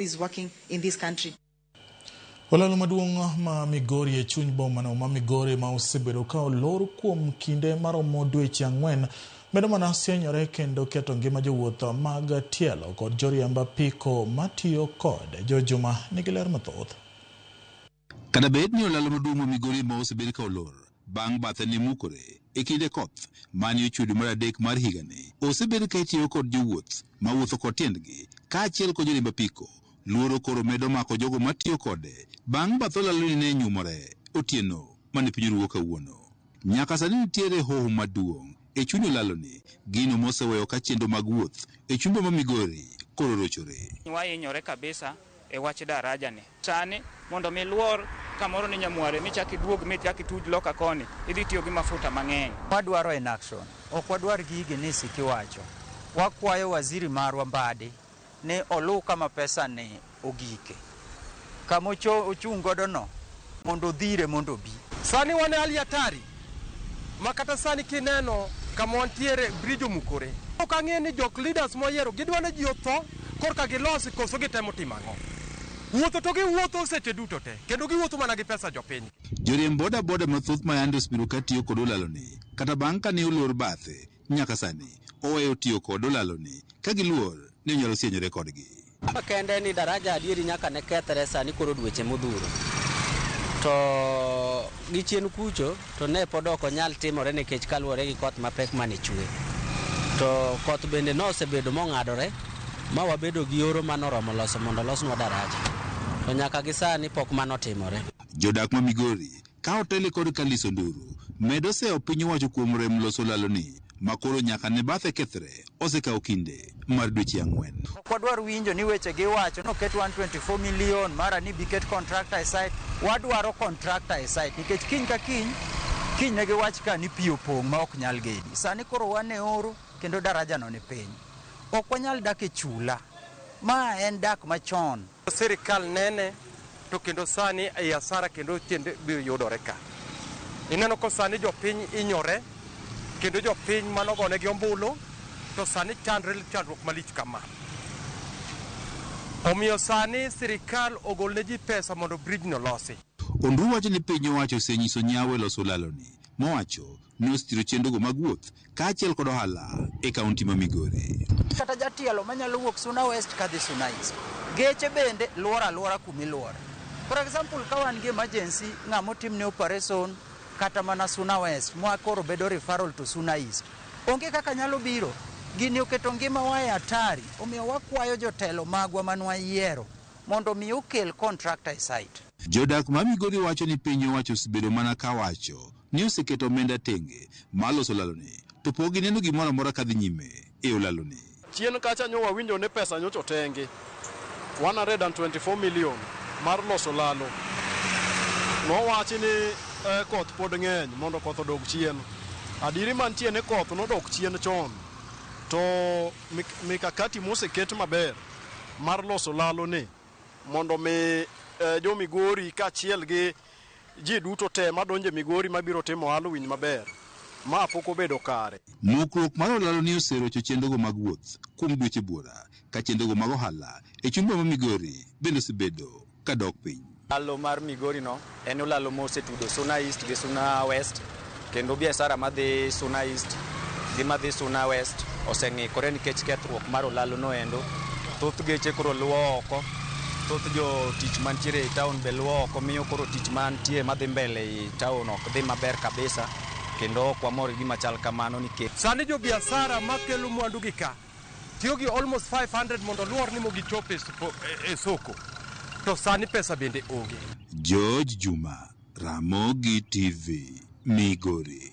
is working in this country. Olalo maduong' ma Migori e chuny boma no ma Migori ma osebedo ka olor kuom kinde maromo dweche 4 medo mana sienyore kendo keto ngima jowuoth mag tielo kod joriemb apiko matiyo kod Jojuma nigi ler mathoth. Kada bed ni olalo maduong' ma Migori ma osebedo ka olor bang' bathe ni mukore e kinde koth mani ochudo mar adek mar higani osebedo ka itiyo kod jowuoth ma wuotho kod tiendgi kaachiel kod joriemb apiko. Luoro koro medo mako jogo matiyo kode bang' bath olalo ni ne nyumore otieno mane piny ruo kawuono. Nyaka sani nitiere hoho maduong' e chuny olalo ni gino moseweyo ka chenro mag wuoth e chumba ma Migori koro rochore. Wahinyore kabisa e wach daraja ni. Sani mondo mi luor kamoro ni Nyamware michaki duog michaki tuj loka koni idhi tiyo gi mafuta mang'eny. Wadwaro en action. Ok wadwar gigi ni sikiwacho. Wakwayo waziri marwa Mbadi ne olu kama pesa ne ogike. Kama ochung' godo no mondo dhire mondo bi. Sani wane hali hatari. Makata sani kineno kama wantiere bridge mukore. Ok ang'e ni jok leaders moyiero gidwane ji otho korka gilosi koso gitemo timo ang'o. Wuotho to giwuotho seche duto te kendo giwuotho mana gi pesa jopiny. Joriemb boda boda mathoth ma yande osebiro ka tiyo kod olalo ni kata bang' kane olor bathe nyaka sani oweyo tiyo kod olalo ni ka giluor ni nyalo sienyore kodgi. Kende ni daraja adieri nyaka ne kethre sani koro dweche modhuro. To gichien kucho to ne pod ok onyal timore nikech kaluwore gi koth mapek mane chwe. To koth bende nosebedo mong'adore ma wabedo gi oro manoromo loso mondo losnwa daraja. To nyaka gi sani pok manotimore. Jodak ma Migori ka otele kod Kaliso Nduru medo seyo piny owacho kuom rem loso olalo ni makoro nyaka ne bathe kethre osekawo kinde mar dweche 4. Wadwaro winjo ni weche giwacho no ket 124 million mara ni biket contractor e site. Wadwaro contractor e site nikech kiny ka kiny ne giwach ka ni pi opong' ma ok nyal gedi. Sani koro wane oro kendo daraja no ni piny. Ok wanyal dak e chula. Ma en dak machon. Sirikal nene to kendo sani e hasara kendo tiende biro yudore ka. Ineno ko sani jopiny inyore kendo jopiny manogone gi ombulu to sani chandruok malich kama. Omiyo sani sirikal ogol ne ji pesa mondo bridge no losi. Onduru wacho ni piny owacho osenyiso nyawo loso olalo ni mowacho ni ositiro chenrogo mag wuoth kaachiel kod ohala e kaunti ma Migori. Kata jatielo manyalo wuok Suna West kadhi Suna East. Geche bende luora kumiluora. For example, ka wan gi emergency ng'amo timne operation kata mana Suna West mwa koro bedo referral to Suna East. Onge kaka nyalo biro. Gini oketo ngima wa e hatari. Omiyo wakwayo jotelo magwa manwa yiero mondo mi okel contractor e site. Jodak ma Migori wacho ni piny owacho osebedo mana ka wacho ni oseketo omenda tenge maloso olalo ni to pok gineno gimoro amora kadhi nyime e olalo ni. Chien kacha nyo wawinjo ne pesa nyocho tenge 124 million mar loso olalo. Nowachi ni koth pod ng'eny mondo koth odog chien. Adiri mantie ne koth nodok chien chon. To mikakati moseket maber mar loso olalo ni mondo mi jo Migori kaachiel gi ji duto te madonje Migori mabiro timo ohala winy maber. Ma pok obedo kare. Mukruok mar olalo ni oserocho chenrogo mag wuoth kuom dweche buora ka chenrogo mag ohala e chumba ma Migori bende osebedo ka dok piny. Olalo mar Migori no en olalo mosetudo Suna East gi Suna West kendo biashara madhi Suna East gi madhi Suna West oseng'ikore nikech kethruok mar olalo no endo. Thoth geche koro luwo oko. Thoth jo tich mantiere e town be luwo oko miyo koro tich mantie madhi mbele e town ok dhi maber kabisa. Kendo kwa mori gima chal kamano nikech sani jo biashara makelo mwandu gi ka tiyo gi almost 500 mondo luor ni mogi chope e soko. To sani pesa bende onge. George Juma, Ramogi TV, Migori.